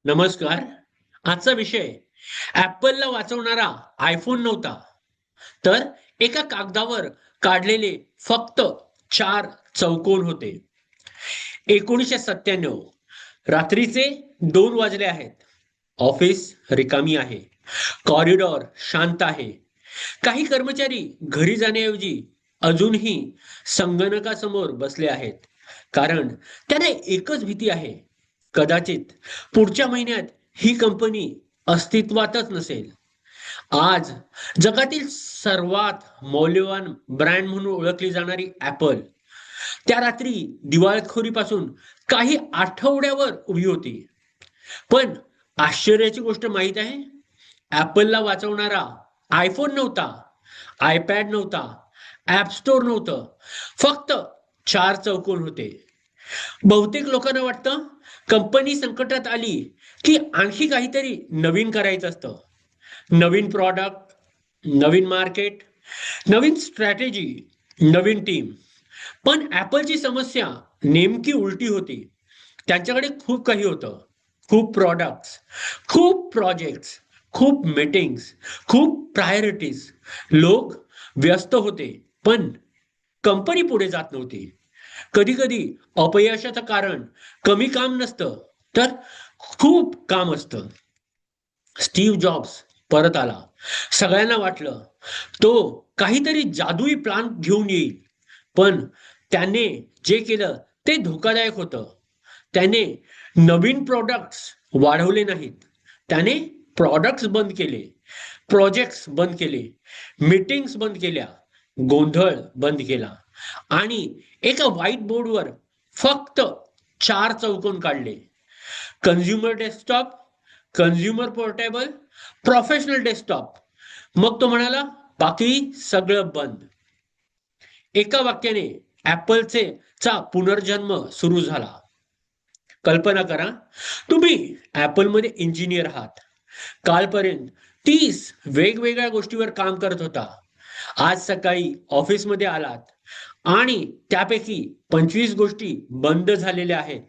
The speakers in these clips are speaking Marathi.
नमस्कार. आजचा विषय ऍपलला वाचवणारा आयफोन नव्हता, तर एका कागदावर काढलेले फक्त 4 चौकोन होते. 1997 रात्रीचे 2 वाजले आहेत. ऑफिस रिकामी आहे. कॉरिडॉर शांत आहे. काही कर्मचारी घरी जाण्याऐवजी अजूनही संगणकासमोर बसले आहेत. कारण त्यांना एकच भीती आहे. कदाचित पुढच्या महिन्यात ही कंपनी अस्तित्वातच नसेल. आज जगातील सर्वात मौल्यवान ब्रँड म्हणून ओळखली जाणारी ॲपल त्या रात्री दिवाळखोरीपासून काही आठवड्यावर उभी होती. पण आश्चर्याची गोष्ट माहित आहे, ॲपलला वाचवणारा आयफोन नव्हता, आयपॅड नव्हता, ॲप स्टोअर नव्हतं. फक्त 4 चौकोन होते. बहुतेक लोकांना वाटतं कंपनी संकटात आली की आणखी काहीतरी नवीन करायचं असतं. नवीन प्रॉडक्ट, नवीन मार्केट, नवीन स्ट्रॅटेजी, नवीन टीम. पण ॲपलची समस्या नेमकी उलटी होती. त्यांच्याकडे खूप काही होतं. खूप प्रॉडक्ट्स, खूप प्रोजेक्ट्स, खूप मीटिंग्स, खूप प्रायोरिटीज. लोक व्यस्त होते, पण कंपनी पुढे जात नव्हती. कधी कधी अपयशाचं कारण कमी काम नसतं, तर खूप काम असतं. स्टीव्ह जॉब्स परत आला. सगळ्यांना वाटलं तो काहीतरी जादुई प्लान घेऊन येईल. पण त्याने जे केलं ते धोकादायक होतं. त्याने नवीन प्रॉडक्ट्स वाढवले नाहीत. त्याने प्रॉडक्ट्स बंद केले, प्रोजेक्ट्स बंद केले, मीटिंग्स बंद केल्या, गोंधळ बंद केला आणि एका व्हाईट बोर्डवर फक्त 4 चौकोन काढले. Consumer desktop, consumer portable, professional desktop. मग तो म्हणाला, बाकी सगळं बंद. एका वाक्याने ऍपलचे चा पुनर्जन्म सुरू झाला. कल्पना करा, तुम्ही ऍपलमध्ये इंजिनियर आहात. कालपर्यंत 30 वेगवेगळ्या गोष्टीवर काम करत होता. आज सकाळी ऑफिसमध्ये आलात आणि त्यापैकी 25 गोष्टी बंद झालेल्या आहेत.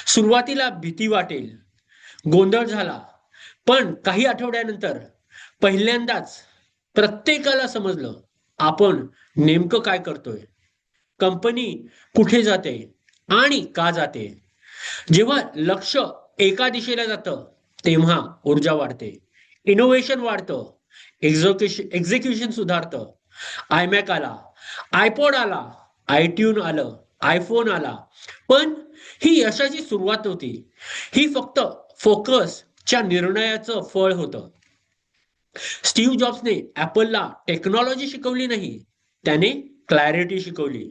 सुरुवातीला भीती वाटेल, गोंधळ झाला, पण काही आठवड्यानंतर पहिल्यांदाच प्रत्येकाला समजलं आपण नेमकं काय करतोय, कंपनी कुठे जाते आणि का जाते. जेव्हा लक्ष एका दिशेला जातं तेव्हा ऊर्जा वाढते, इनोव्हेशन वाढतं, एक्झिक्युशन सुधारतं. आयमॅक आला, आयपॉड आला, आयट्यून आलं, आयफोन आला. पण ही यशाची सुरुवात नव्हती. ही फक्त फोकसच्या निर्णयाचं फळ होतं. स्टीव्ह जॉब्सने ऍपलला टेक्नॉलॉजी शिकवली नाही, त्याने क्लॅरिटी शिकवली.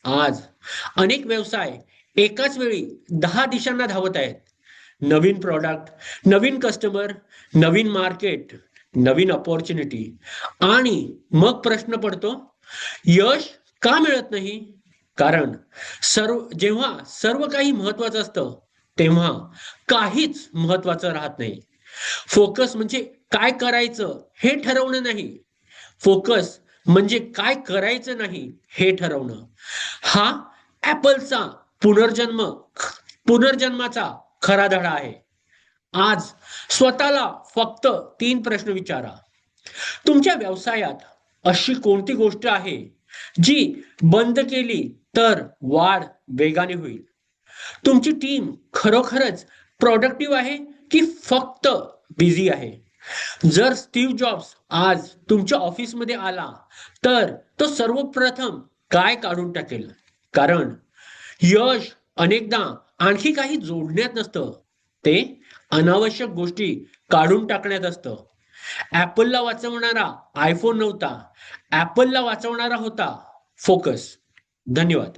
आज अनेक व्यवसाय एकाच वेळी 10 दिशांना धावत आहेत. नवीन प्रॉडक्ट, नवीन कस्टमर, नवीन मार्केट, नवीन अपॉर्च्युनिटी. आणि मग प्रश्न पडतो, यश का मिळत नाही? कारण जेव्हा सर्व काही महत्वाचं असतं तेव्हा काहीच महत्वाचं राहत नाही. फोकस म्हणजे काय करायचं हे ठरवणं नाही. फोकस म्हणजे काय करायचं नाही हे ठरवणं. हा ऍपलचा पुनर्जन्म पुनर्जन्माचा खरा धडा आहे. आज स्वतःला फक्त 3 प्रश्न विचारा. तुमच्या व्यवसायात अशी कोणती गोष्ट आहे जी बंद केली तर वाढ वेगाने होईल? तुमची टीम खरोखरच प्रोडक्टिव्ह आहे की फक्त बिझी आहे? जर स्टीव्ह जॉब्स आज तुमच्या ऑफिसमध्ये आला तर तो सर्वप्रथम काय काढून टाकेल? कारण यश अनेकदा आणखी काही जोडण्यात नसतं, ते अनावश्यक गोष्टी काढून टाकण्यात असतं. ऍपलला वाचवणारा आयफोन नव्हता, ऍपलला वाचवणारा होता फोकस. धन्यवाद.